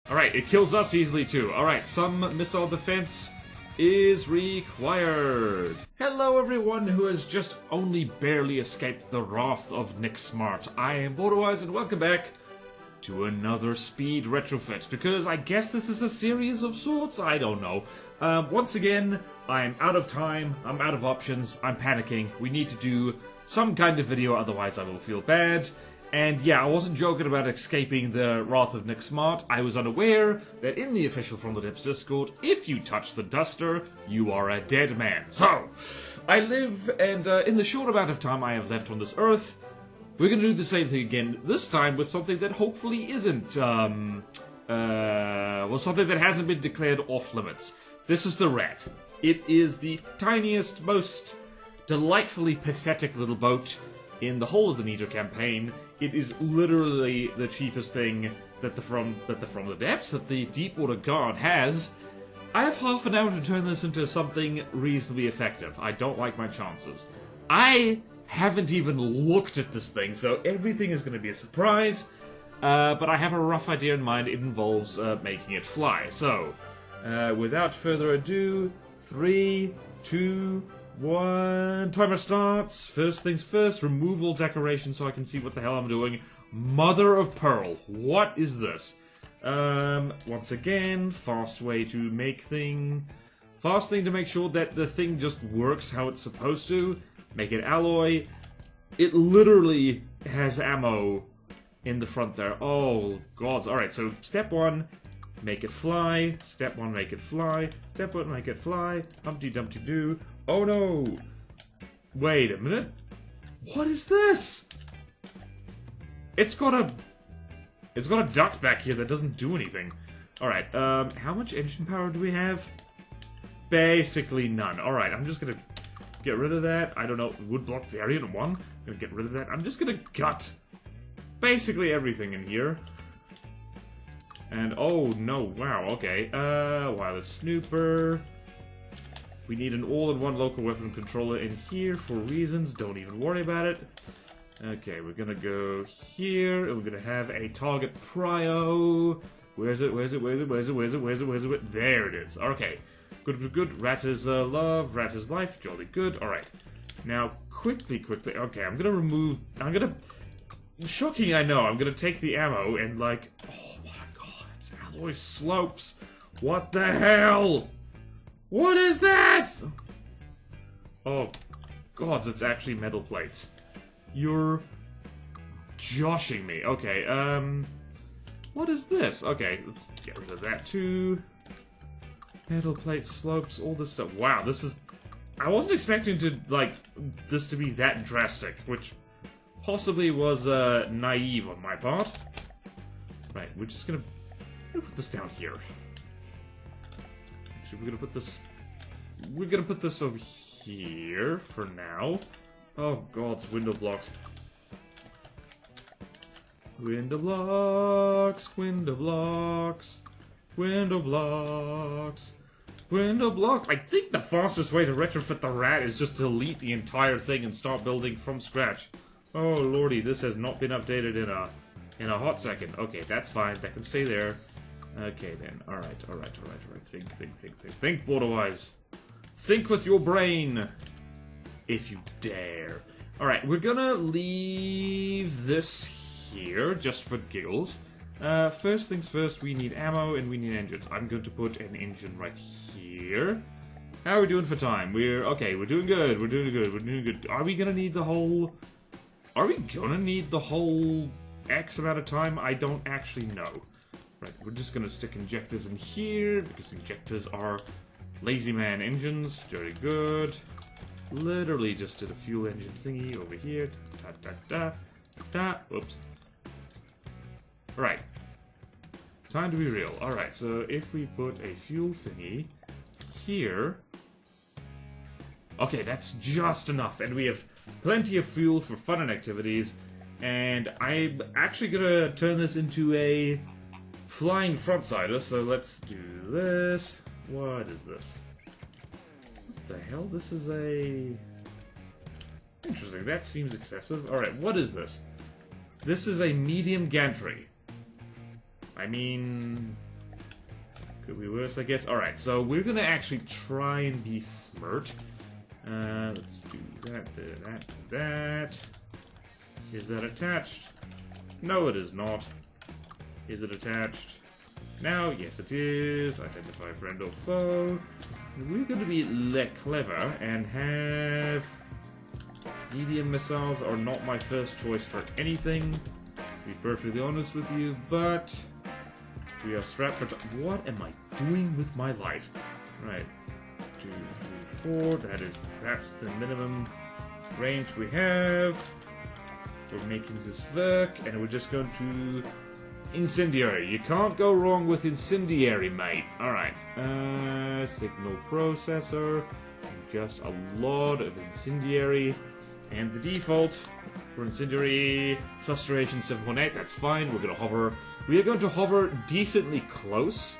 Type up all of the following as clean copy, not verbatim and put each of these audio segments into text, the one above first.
Alright, it kills us easily too. Alright, some missile defense is required. Hello everyone who has just only barely escaped the wrath of Nick Smart. I am BorderWise and welcome back to another speed retrofit, because I guess this is a series of sorts, I don't know. Once again, I'm out of time, I'm out of options, I'm panicking. We need to do some kind of video, otherwise I will feel bad. And yeah, I wasn't joking about escaping the wrath of Nick Smart. I was unaware that in the official From the Depths Discord, if you touch the duster, you are a dead man. So, I live, and in the short amount of time I have left on this earth, we're gonna do the same thing again, this time with something that hopefully isn't, something that hasn't been declared off limits. This is the Rat. It is the tiniest, most delightfully pathetic little boat in the whole of the Nito campaign. It is literally the cheapest thing that the From the Depths, that the Deepwater Guard has. I have half an hour to turn this into something reasonably effective. I don't like my chances. I haven't even looked at this thing, so everything is going to be a surprise. But I have a rough idea in mind. It involves making it fly. So, without further ado, 3, 2, 1, timer starts. First things first, remove all decoration so I can see what the hell I'm doing. Mother of pearl, what is this? Once again, fast way to make fast thing to make sure that the thing just works how it's supposed to. Make it alloy. It literally has ammo in the front there. Oh, God. Alright, so step 1, make it fly. Step 1, make it fly. Step 1, make it fly. Humpty Dumpty Doo. Oh no! Wait a minute. What is this? It's got a duct back here that doesn't do anything. Alright, how much engine power do we have? Basically none. Alright, I'm just gonna get rid of that. I don't know, woodblock variant 1. I'm gonna get rid of that. I'm just gonna cut basically everything in here. And oh no, wow, okay. Wireless snooper. We need an all-in-one local weapon controller in here for reasons. Don't even worry about it. Okay, we're gonna go here, and we're gonna have a target prio. Where's it? Where's it? Where's it? Where's it? Where's it? Where's it? Where's it? There it is. Okay. Good, good, good. Rat is love. Rat is life. Jolly good. Alright. Now, quickly. Okay, I'm gonna... Shocking, I know. I'm gonna take the ammo and, like... Oh my god, it's alloy slopes. What the hell? What is this? Oh, God, it's actually metal plates. You're joshing me. Okay, what is this? Okay, let's get rid of that too. Metal plate slopes, all this stuff. Wow, this is... I wasn't expecting to, like, this to be that drastic, which possibly was, naive on my part. Right, we're just gonna put this down here. Actually, we're gonna put this over here for now. Oh god, it's window blocks. Window blocks, window blocks, window blocks, window block. I think the fastest way to retrofit the Rat is just to delete the entire thing and start building from scratch. Oh lordy, this has not been updated in a hot second. Okay, that's fine, that can stay there. Okay then, alright. Think, BorderWise. Think with your brain, if you dare. Alright, we're gonna leave this here, just for giggles. First things first, we need ammo and we need engines. I'm going to put an engine right here. How are we doing for time? We're doing good. Are we gonna need the whole... X amount of time? I don't actually know. Right, we're just gonna stick injectors in here, because injectors are lazy man engines. Very good. Literally just did a fuel engine thingy over here. Oops. Right. Time to be real. Alright, so if we put a fuel thingy here... Okay, that's just enough, and we have plenty of fuel for fun and activities, and I'm actually gonna turn this into a flying frontsider, so let's do this. What is this? What the hell? This is a... Interesting, that seems excessive. Alright, what is this? This is a medium gantry. I mean... this, I guess. Alright, so we're gonna actually try and be smart. Let's do that. Is that attached? No, it is not. Is it attached? Now, yes it is. Identify friend or foe. We're going to be clever and have... Medium missiles are not my first choice for anything, to be perfectly honest with you, but... We are strapped for... What am I doing with my life? Right. 2, 3, 4. That is perhaps the minimum range we have. We're making this work, and we're just going to... Incendiary. You can't go wrong with incendiary, mate. Alright. Signal processor. Just a lot of incendiary. And the default for incendiary, frustration 718. That's fine. We're going to hover. We are going to hover decently close.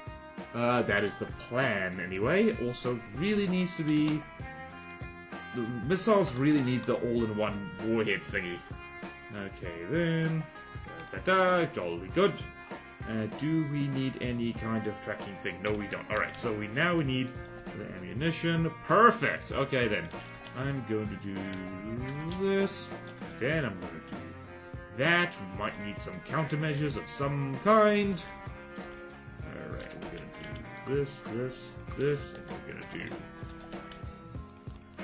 That is the plan, anyway. Also, really needs to be... The missiles really need the all-in-one warhead thingy. Okay, then... Totally good. Do we need any kind of tracking thing? No, we don't. Alright, so we need the ammunition. Perfect! Okay, then. I'm going to do this. Then I'm going to do that. We might need some countermeasures of some kind. Alright, we're going to do this, and we're going to do...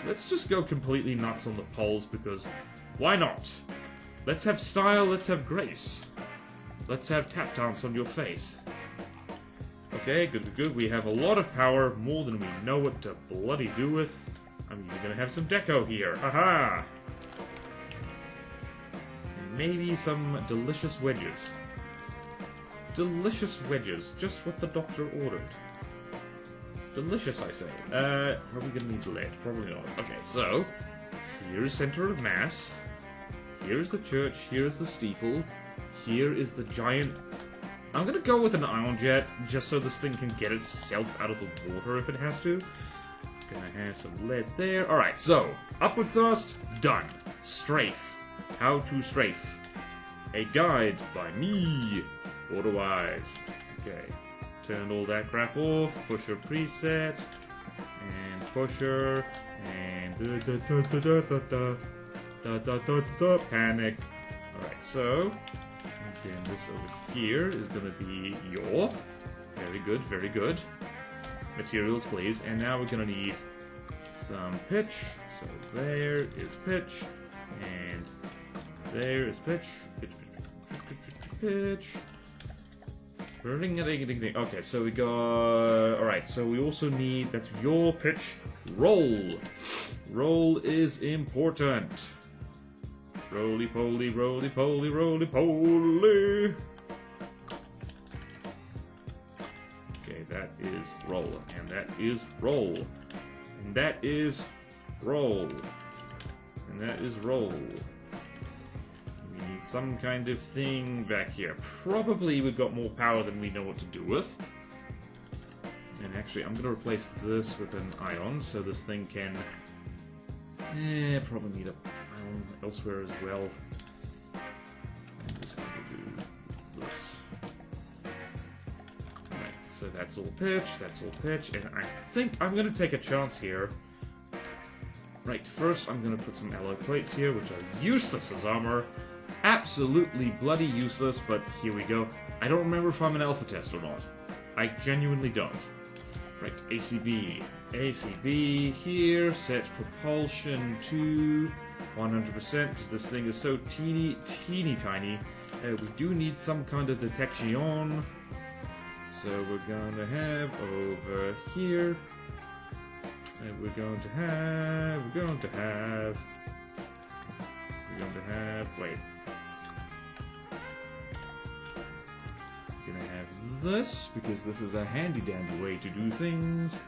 Let's just go completely nuts on the poles, because why not? Let's have style, let's have grace. Let's have tap dance on your face. Okay, good. We have a lot of power, more than we know what to bloody do with. I mean, we're gonna have some deco here. Haha! Maybe some delicious wedges. Delicious wedges, just what the doctor ordered. Delicious, I say. Are we gonna need lead? Probably not. Okay, so, here's center of mass. Here's the church, here's the steeple, here is the giant... I'm gonna go with an ion jet, just so this thing can get itself out of the water if it has to. Gonna have some lead there. Alright, so, upward thrust, done. Strafe. How to strafe. A guide by me, BorderWise. Okay, turn all that crap off, pusher preset, and pusher, and panic. Alright, so then this over here is gonna be your very good materials, please. And now we're gonna need some pitch. So there is pitch, and there is pitch. Okay, so we got... Alright, so we also need... That's your pitch. Roll. Roll is important. Roly-poly, roly-poly, roly-poly. Okay, that is roll. And that is roll. And that is roll. And that is roll. We need some kind of thing back here. Probably we've got more power than we know what to do with. And actually, I'm going to replace this with an ion, so this thing can... probably need a ion elsewhere as well. I'm just going to do this. Alright, so that's all pitch, and I think I'm going to take a chance here. Right, first I'm going to put some alloy plates here, which are useless as armor. Absolutely bloody useless, but here we go. I don't remember if I'm an alpha test or not. I genuinely don't. Right, ACB. ACB here, set propulsion to 100%, because this thing is so teeny tiny. We do need some kind of detection. So we're going to have over here, and we're going to have, wait. We're going to have this, because this is a handy dandy way to do things.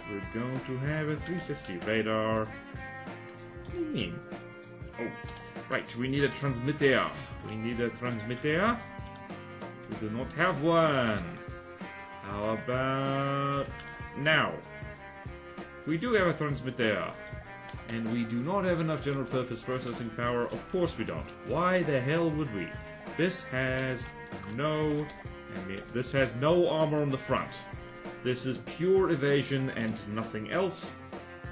We're going to have a 360 radar. What do you mean? Oh, right, we need a transmitter. We need a transmitter. We do not have one. How about now? We do have a transmitter. And we do not have enough general purpose processing power. Of course we don't. Why the hell would we? This has no armor on the front. This is pure evasion and nothing else.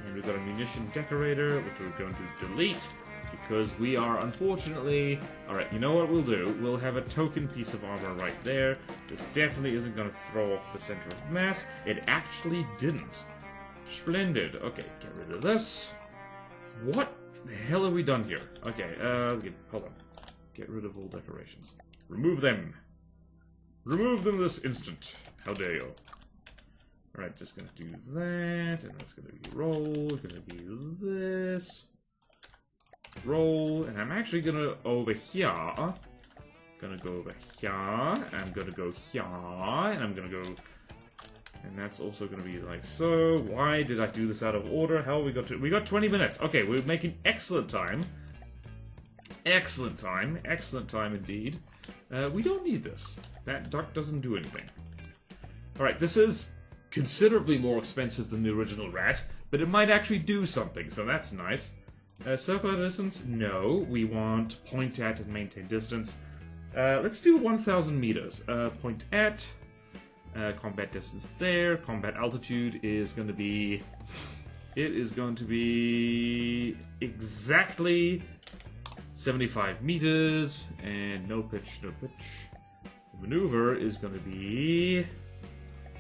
And we've got a munition decorator, which we're going to delete, because we are unfortunately... Alright, you know what we'll do? We'll have a token piece of armor right there. This definitely isn't going to throw off the center of mass. It actually didn't. Splendid. Okay, get rid of this. What the hell have we done here? Okay, hold on. Get rid of all decorations. Remove them. Remove them this instant. How dare you? Alright, just gonna do that, and that's gonna be roll, gonna be this. Roll, and I'm actually gonna over here. Gonna go over here, I'm gonna go here, and I'm gonna go... And that's also gonna be like so. Why did I do this out of order? Hell, we got 20 minutes. Okay, we're making excellent time. Excellent time. Excellent time indeed. We don't need this. That duck doesn't do anything. Alright, this is considerably more expensive than the original rat, but it might actually do something, so that's nice. Circular distance? No. We want point at and maintain distance. Let's do 1,000 meters. Point at, combat distance there. Combat altitude is going to be... It is going to be exactly 75 meters, and no pitch, no pitch. The maneuver is going to be...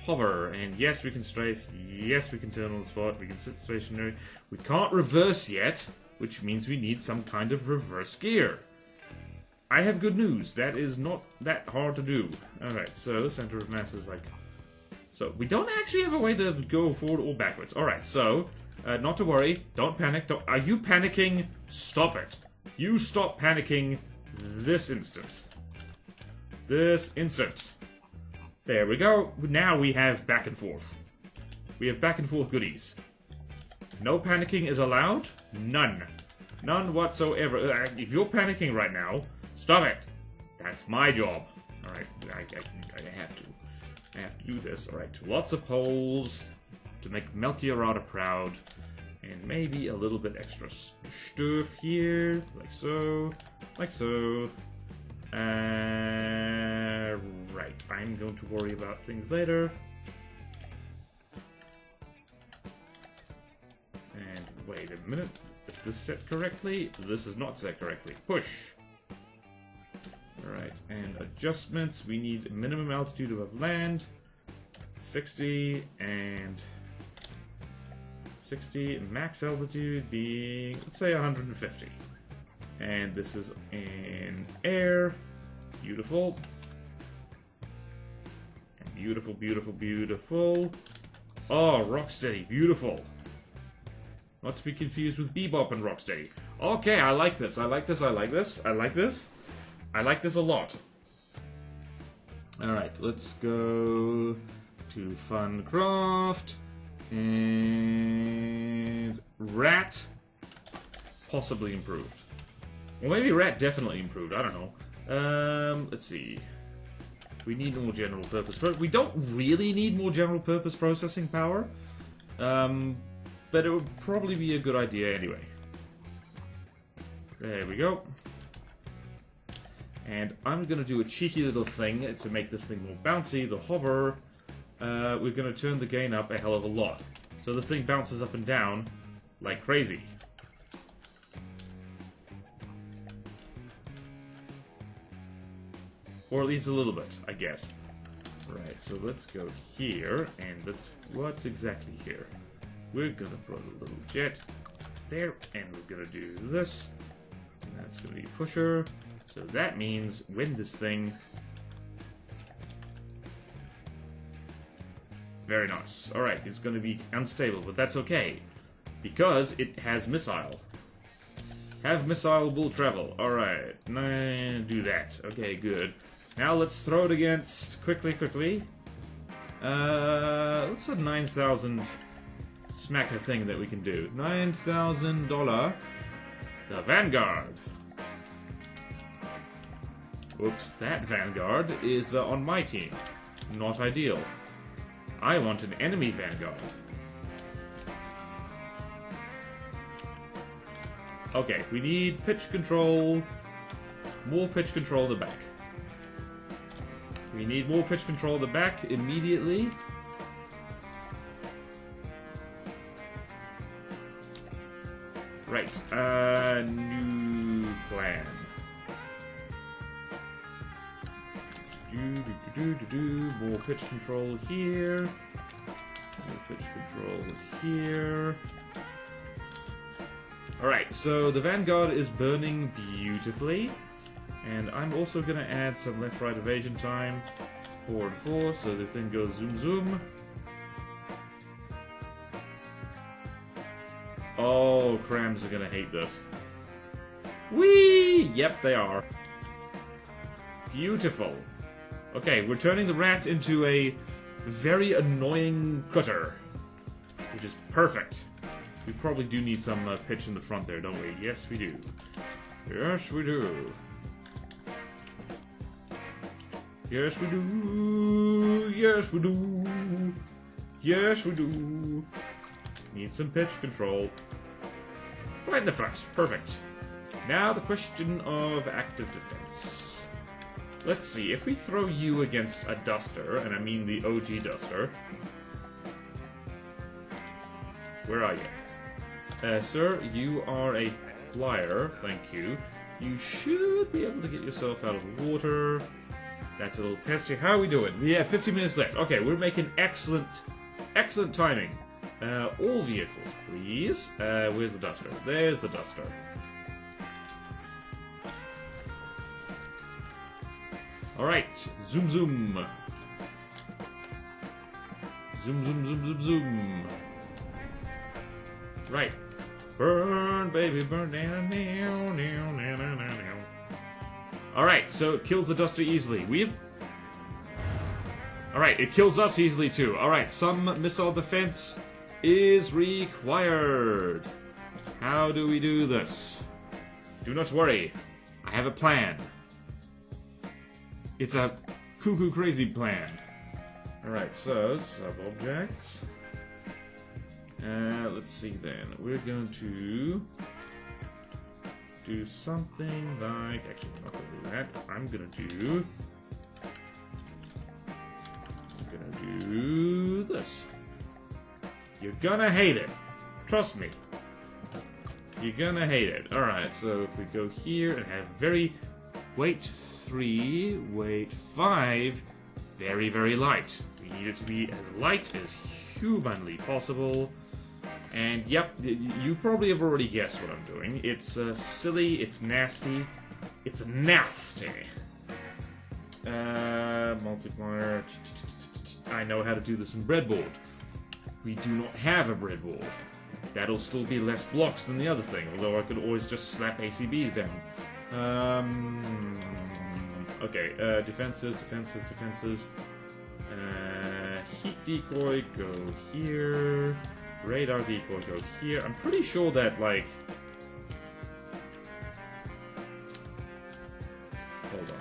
hover, and yes, we can strafe, yes, we can turn on the spot, we can sit stationary. We can't reverse yet, which means we need some kind of reverse gear. I have good news, that is not that hard to do. Alright, so the center of mass is like... So, we don't actually have a way to go forward or backwards. Alright, so, not to worry, don't panic. Are you panicking? Stop it. You stop panicking this instant. This instant. There we go. Now we have back and forth. We have back and forth goodies. No panicking is allowed? None. None whatsoever. If you're panicking right now, stop it. That's my job. Alright, I have to. I have to do this. Alright, lots of poles to make Melchiorata proud. And maybe a little bit extra stuff here. Like so. Like so. Right, I'm going to worry about things later. And wait a minute, is this set correctly? This is not set correctly. Push! Alright, and adjustments, we need minimum altitude above land. 60, and 60, max altitude being, let's say 150. And this is in air. Beautiful. And beautiful, beautiful, beautiful. Oh, Rocksteady. Beautiful. Not to be confused with Bebop and Rocksteady. Okay, I like this. I like this. I like this. I like this. I like this a lot. Alright, let's go to Funcraft. And Rat. Possibly improved. Well, maybe Rat definitely improved. I don't know. Let's see. We need more general purpose. We don't really need more general purpose processing power. But it would probably be a good idea anyway. There we go. And I'm going to do a cheeky little thing to make this thing more bouncy. The hover, we're going to turn the gain up a hell of a lot. So the thing bounces up and down like crazy. Or at least a little bit, I guess. Right, so let's go here, and what's exactly here? We're gonna put a little jet there, and we're gonna do this. And that's gonna be pusher. So that means when this thing... Very nice. Alright, it's gonna be unstable, but that's okay. Because it has missile. Have missile will travel. Alright, do that. Okay, good. Now let's throw it against... Quickly. What's a 9,000 smacker thing that we can do? $9,000. The Vanguard. Oops, that Vanguard is on my team. Not ideal. I want an enemy Vanguard. Okay, we need pitch control. More pitch control in the back. We need more pitch control in the back immediately. Right, new plan. More pitch control here. More pitch control here. Alright, so the Vanguard is burning beautifully. And I'm also going to add some left-right evasion time. 4 and 4, so the thing goes zoom zoom. Oh, crams are going to hate this. Whee! Yep, they are. Beautiful. Okay, we're turning the rat into a very annoying cutter. Which is perfect. We probably do need some pitch in the front there, don't we? Yes, we do. Yes, we do. Yes, we do. Yes, we do. Yes, we do. Need some pitch control. Right in the front. Perfect. Now the question of active defense. Let's see. If we throw you against a duster, and I mean the OG duster. Where are you? Sir, you are a flyer. Thank you. You should be able to get yourself out of the water. That's a little test here. How are we doing? Yeah, 50 minutes left. Okay, we're making excellent timing. All vehicles, please. Where's the duster? There's the duster. Alright, zoom zoom. Zoom zoom zoom zoom zoom. Right. Burn, baby, burn down. Alright, so it kills the duster easily. Alright, it kills us easily too. Alright, some missile defense is required. How do we do this? Do not worry. I have a plan. It's a cuckoo crazy plan. Alright, so, sub-objects. Let's see then. We're going to do something like... Actually, I'm not going to do that. I'm going to do this. You're gonna hate it. Trust me. You're gonna hate it. Alright, so if we go here and have weight 3, weight 5, very, very light. We need it to be as light as humanly possible. And yep, you probably have already guessed what I'm doing. It's silly, it's nasty, it's nasty. Multiplier. I know how to do this in breadboard. We do not have a breadboard. That'll still be less blocks than the other thing, although I could always just slap ACBs down. Okay, defenses. Heat decoy, go here. Radar decoy, go here. I'm pretty sure that, like... Hold on.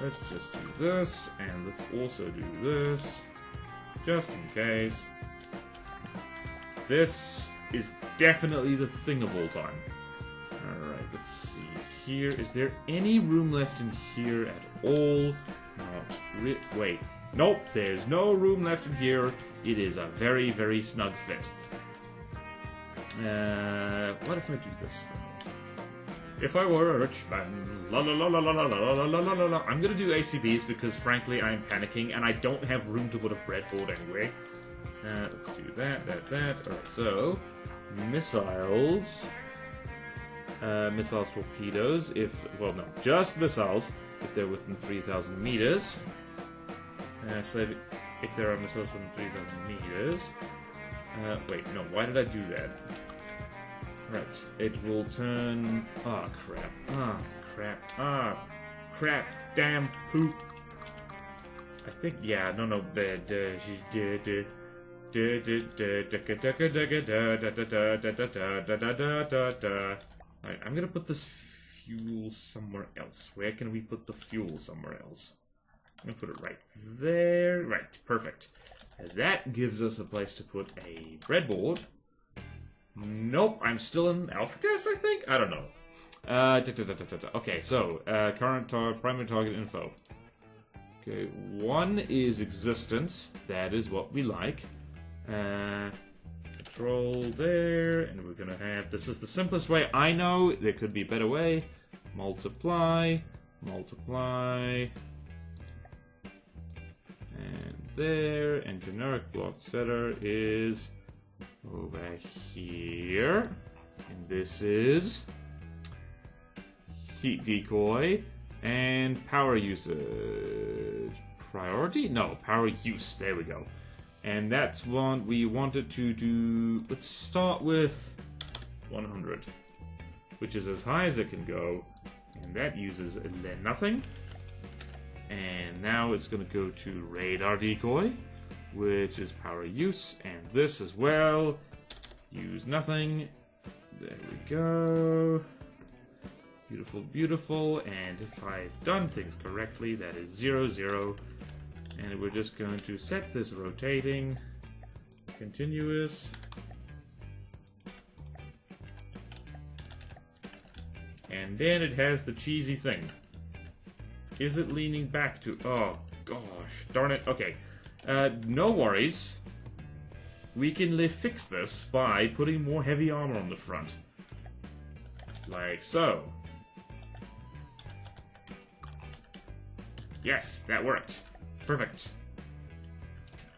Let's just do this, and let's also do this, just in case. This is definitely the thing of all time. Alright, let's see here. Is there any room left in here at all? Wait. Nope, there's no room left in here. It is a very, very snug fit. What if I do this, though? If I were a rich man, la la la la la la la la la la la. I'm gonna do ACBs because, frankly, I'm panicking and I don't have room to put a breadboard anyway. Let's do that. Alright, so missiles, torpedoes. Just missiles if they're within 3,000 meters. So if there are missiles within 3,000 meters. Wait, no. Why did I do that? Right, it will turn... Ah, crap, damn poop. I think, yeah, no, Alright, I'm gonna put this fuel somewhere else. Where can we put the fuel somewhere else? I'm gonna put it right there. Right, perfect. That gives us a place to put a breadboard. Nope, I'm still in alpha test, I think? I don't know. Okay, so, current primary target info. Okay, 1 is existence. That is what we like. Control there, and we're gonna have, this is the simplest way. I know there could be a better way. Multiply, multiply, and there, and generic block setter is over here, and this is heat decoy and power usage. Priority? No, power use. There we go. And that's one we wanted to do. Let's start with 100, which is as high as it can go, and that uses nothing. And now it's going to go to radar decoy, which is power use, and this as well. Use nothing. There we go. Beautiful, beautiful. And if I've done things correctly, that is 0, 0. And we're just going to set this rotating, continuous. And then it has the cheesy thing. Is it leaning back to... Oh, gosh. Darn it. Okay. No worries. We can fix this by putting more heavy armor on the front. Like so. Yes, that worked. Perfect.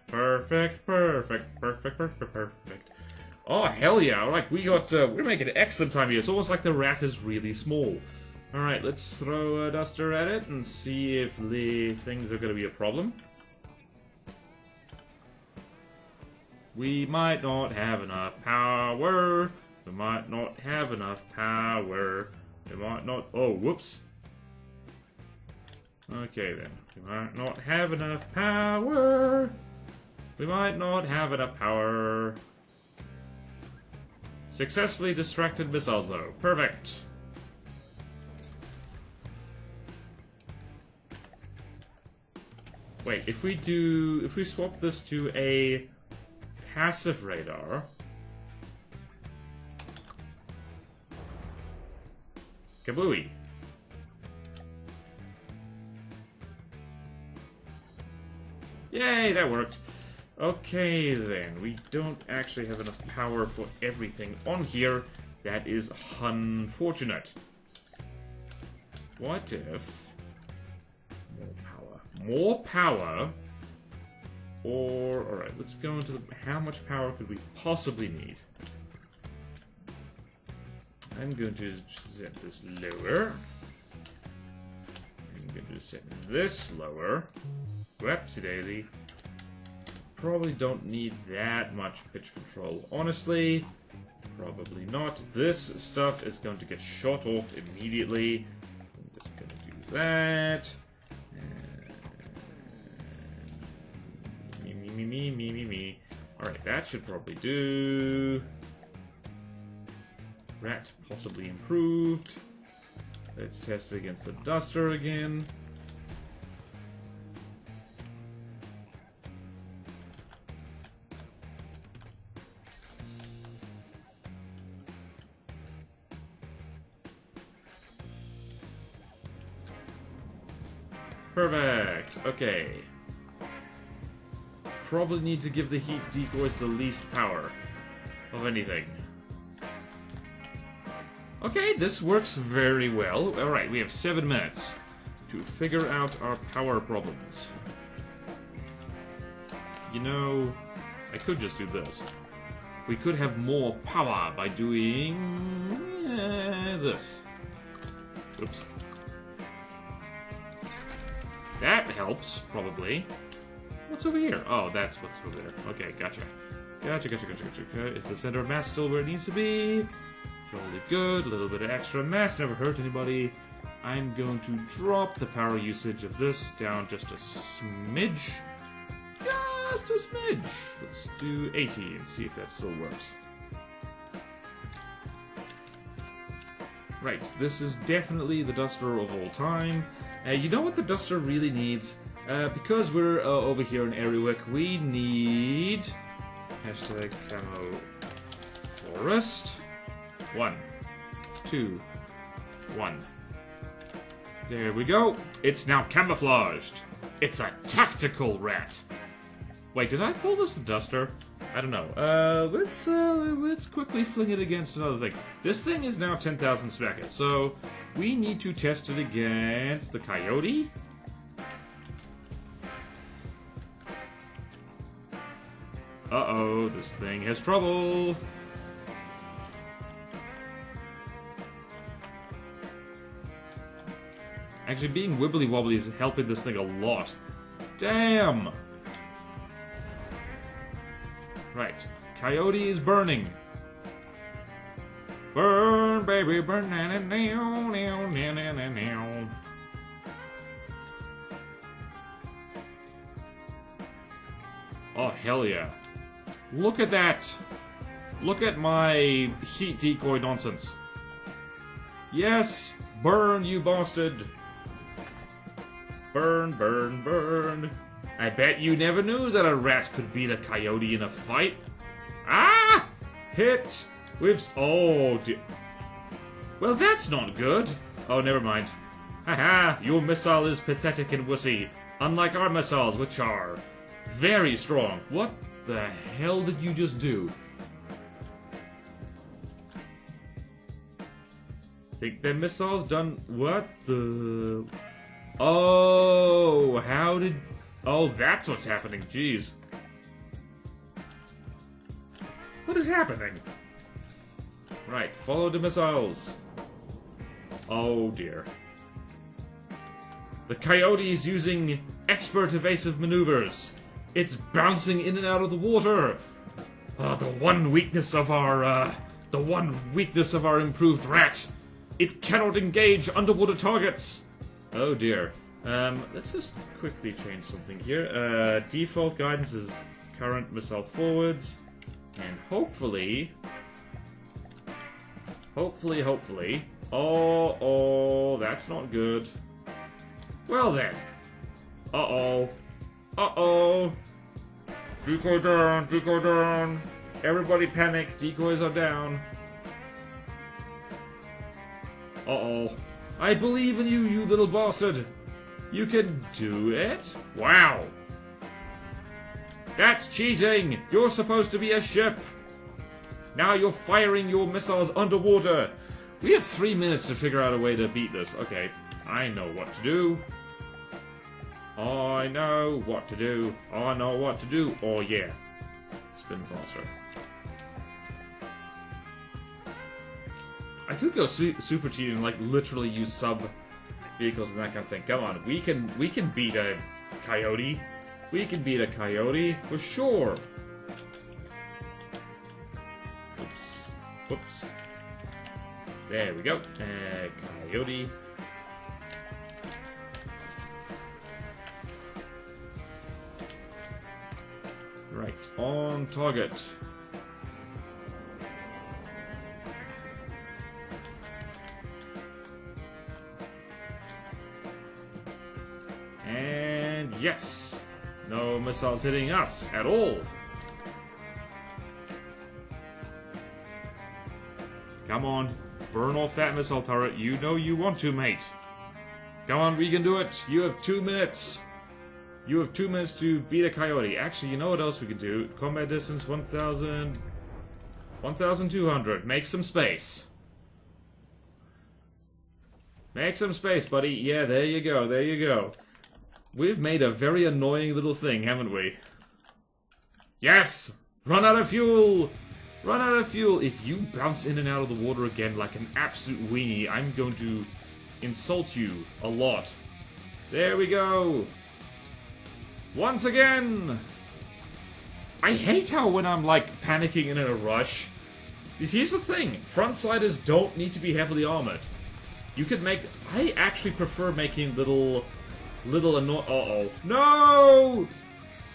Perfect, perfect, perfect, perfect, perfect. Oh, hell yeah. Like, we're making excellent time here. It's almost like the rat is really small. Alright, let's throw a duster at it and see if things are going to be a problem. We might not have enough power. We might not have enough power. We might not... Oh, whoops. Okay, then. We might not have enough power. We might not have enough power. Successfully distracted missiles, though. Perfect. Wait, if we swap this to a passive radar... Kablooey. Yay, that worked. Okay, then. We don't actually have enough power for everything on here. That is unfortunate. What if... More power. More power? Or... Alright, let's go into the... How much power could we possibly need? I'm going to set this lower. I'm going to set this lower. Whoopsie daisy. Probably don't need that much pitch control. Honestly, probably not. This stuff is going to get shot off immediately. So I'm just going to do that. Me. Alright, that should probably do. Rat possibly improved. Let's test it against the duster again. Perfect. Okay. Probably need to give the heat decoys the least power of anything. Okay, this works very well. Alright, we have 7 minutes to figure out our power problems. You know, I could just do this. We could have more power by doing this. Oops. That helps, probably. What's over here? Oh, that's what's over there. Okay, gotcha. Gotcha. Is the center of mass still where it needs to be? Totally good. A little bit of extra mass. Never hurt anybody. I'm going to drop the power usage of this down just a smidge. Just a smidge. Let's do 80 and see if that still works. Right, this is definitely the duster of all time. You know what the duster really needs? Because we're over here in Aerowick, we need... Hashtag camo forest. 1, 2, 1. There we go. It's now camouflaged. It's a tactical rat. Wait, did I call this the duster? I don't know. Let's quickly fling it against another thing. This thing is now 10,000 speckers, so we need to test it against the coyote. Uh-oh, this thing has trouble. Actually, being wibbly-wobbly is helping this thing a lot. Damn! Right. Coyote is burning. Burn, baby, burn, na na na na na na na. Oh, hell yeah. Look at that! Look at my heat decoy nonsense. Yes! Burn, you bastard! Burn, burn, burn. I bet you never knew that a rat could beat a coyote in a fight. Ah! Hit! With... Oh, dear. Well, that's not good. Oh, never mind. Haha, your missile is pathetic and wussy. Unlike our missiles, which are very strong. What the hell did you just do? Think their missiles done... What the... Oh, how did... Oh, that's what's happening. Jeez. What is happening? Right, follow the missiles. Oh, dear. The coyote is using expert evasive maneuvers. It's bouncing in and out of the water. The one weakness of our improved rat. It cannot engage underwater targets. Oh dear. Let's just quickly change something here. Default guidance is current missile forwards. And hopefully... Oh, that's not good. Well then. Uh-oh. Decoy down. Everybody panic, decoys are down. Uh-oh. I believe in you, you little bastard. You can do it? Wow. That's cheating. You're supposed to be a ship. Now you're firing your missiles underwater. We have 3 minutes to figure out a way to beat this. Okay, I know what to do. I know what to do. Oh yeah. Spin faster. I could go super cheating and like literally use sub vehicles and that kind of thing. Come on, we can beat a coyote. We can beat a coyote for sure. Whoops. There we go. Coyote. Right, on target. And yes! No missiles hitting us at all. Come on, burn off that missile turret. You know you want to, mate. Come on, we can do it. You have 2 minutes. You have 2 minutes to beat a coyote. Actually, you know what else we can do? Combat distance 1,000... 1,200. Make some space. Make some space, buddy. Yeah, there you go. We've made a very annoying little thing, haven't we? Yes! Run out of fuel! Run out of fuel! If you bounce in and out of the water again like an absolute weenie, I'm going to insult you a lot. There we go! Once again! I hate how when I'm like panicking and in a rush. Here's the thing, frontsiders don't need to be heavily armored. You could make... I actually prefer making little uh-oh. No!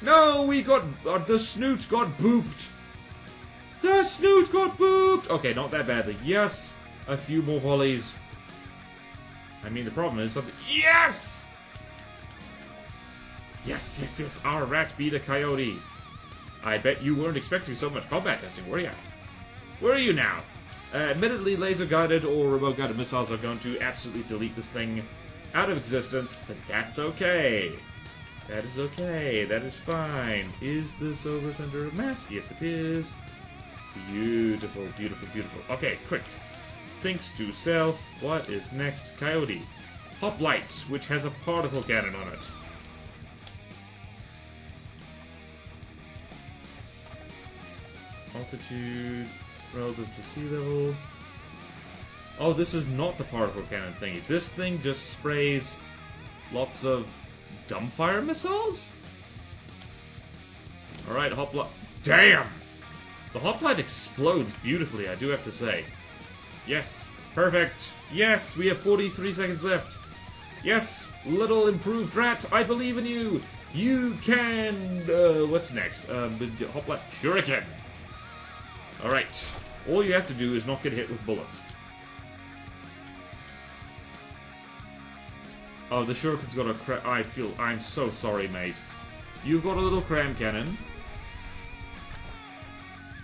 No, we got... the snoot got booped. The snoot got booped! Okay, not that badly. Yes! A few more volleys. I mean, the problem is... Yes! Yes! Our rat beat a coyote. I bet you weren't expecting so much combat testing, were you? Where are you now? Admittedly, laser-guided or remote-guided missiles are going to absolutely delete this thing out of existence, but that's okay. That is okay. That is fine. Is this over center of mass? Yes, it is. Beautiful, beautiful, beautiful. Okay, quick. Thinks to self. What is next? Coyote. Hoplite, which has a particle cannon on it. Altitude relative to sea level. Oh, this is not the particle cannon thingy. This thing just sprays lots of dumbfire missiles? Alright, hoplite. Damn! The hoplite explodes beautifully, I do have to say. Yes, perfect. Yes, we have 43 seconds left. Yes, little improved rat, I believe in you. You can... what's next? Hoplite shuriken. Alright, all you have to do is not get hit with bullets. Oh, the shuriken's got a I'm so sorry, mate. You've got a little cram cannon.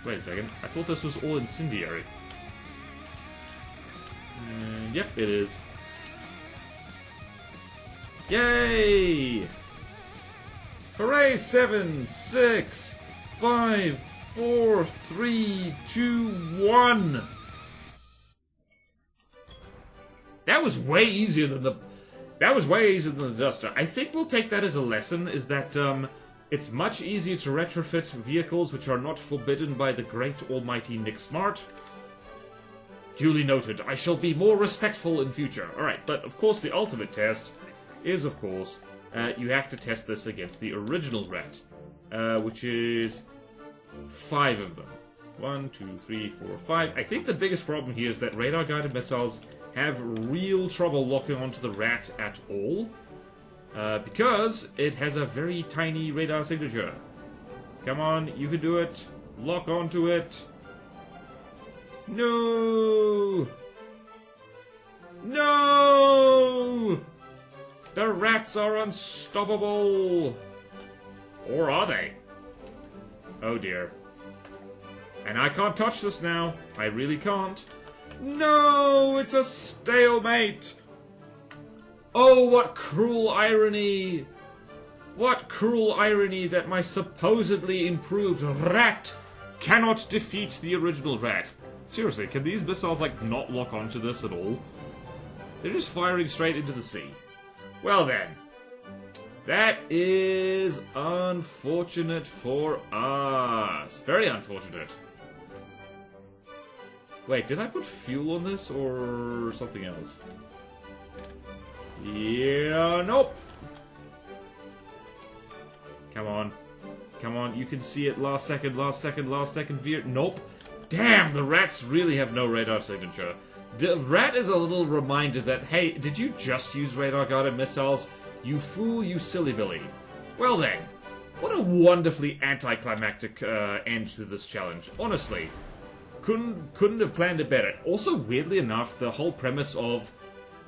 Wait a second, I thought this was all incendiary. Yep, it is. Yay! Hooray! 7, 6, 5, 4, 3, 2, 1. That was way easier than the... That was way easier than the Duster. I think we'll take that as a lesson, is that, it's much easier to retrofit vehicles which are not forbidden by the great almighty Nick Smart. Duly noted. I shall be more respectful in future. Alright, but of course the ultimate test is, of course, you have to test this against the original rat, which is 5 of them. 1, 2, 3, 4, 5. I think the biggest problem here is that radar-guided missiles have real trouble locking onto the rat at all, because it has a very tiny radar signature. Come on, you can do it. Lock onto it. No! No! The rats are unstoppable! Or are they? Oh dear. And I can't touch this now. I really can't. No! It's a stalemate! Oh, what cruel irony! What cruel irony that my supposedly improved rat cannot defeat the original rat. Seriously, can these missiles, like, not lock onto this at all? They're just firing straight into the sea. Well then. That is unfortunate for us. Very unfortunate. Wait, did I put fuel on this, or something else? Yeah, nope. Come on. Come on, you can see it. Last second, last second, last second. Nope. Damn, the rats really have no radar signature. The rat is a little reminder that, hey, did you just use radar-guided missiles? You fool, you silly Billy. Well then, what a wonderfully anticlimactic end to this challenge. Honestly, couldn't have planned it better. Also, weirdly enough, the whole premise of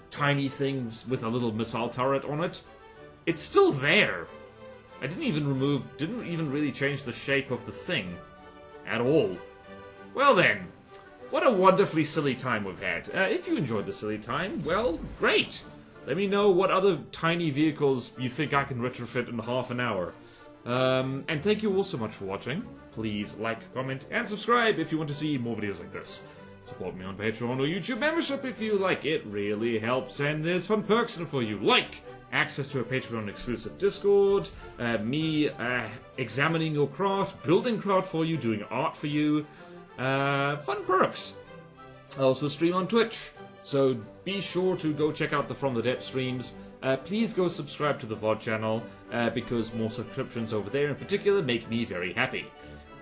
tiny things with a little missile turret on it, it's still there. I didn't even really change the shape of the thing at all. Well then, what a wonderfully silly time we've had. If you enjoyed the silly time, well, great. Let me know what other tiny vehicles you think I can retrofit in half an hour. And thank you all so much for watching. Please like, comment, and subscribe if you want to see more videos like this. Support me on Patreon or YouTube membership if you like. It really helps, and there's fun perks in it for you, like access to a Patreon exclusive Discord, me examining your craft, building craft for you, doing art for you, fun perks. I also stream on Twitch, so be sure to go check out the From the Depth streams. Please go subscribe to the VOD channel, because more subscriptions over there in particular make me very happy.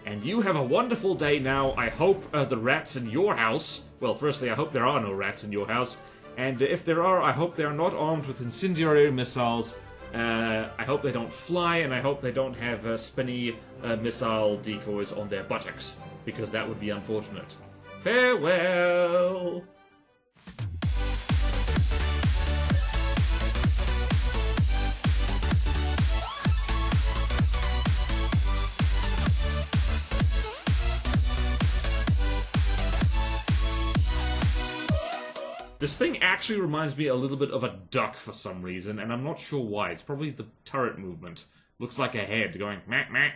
And you have a wonderful day now. I hope the rats in your house... Well, firstly, I hope there are no rats in your house. And if there are, I hope they are not armed with incendiary missiles. I hope they don't fly, and I hope they don't have spinny missile decoys on their buttocks, because that would be unfortunate. Farewell! This thing actually reminds me a little bit of a duck for some reason, and I'm not sure why. It's probably the turret movement. Looks like a head going meh meh.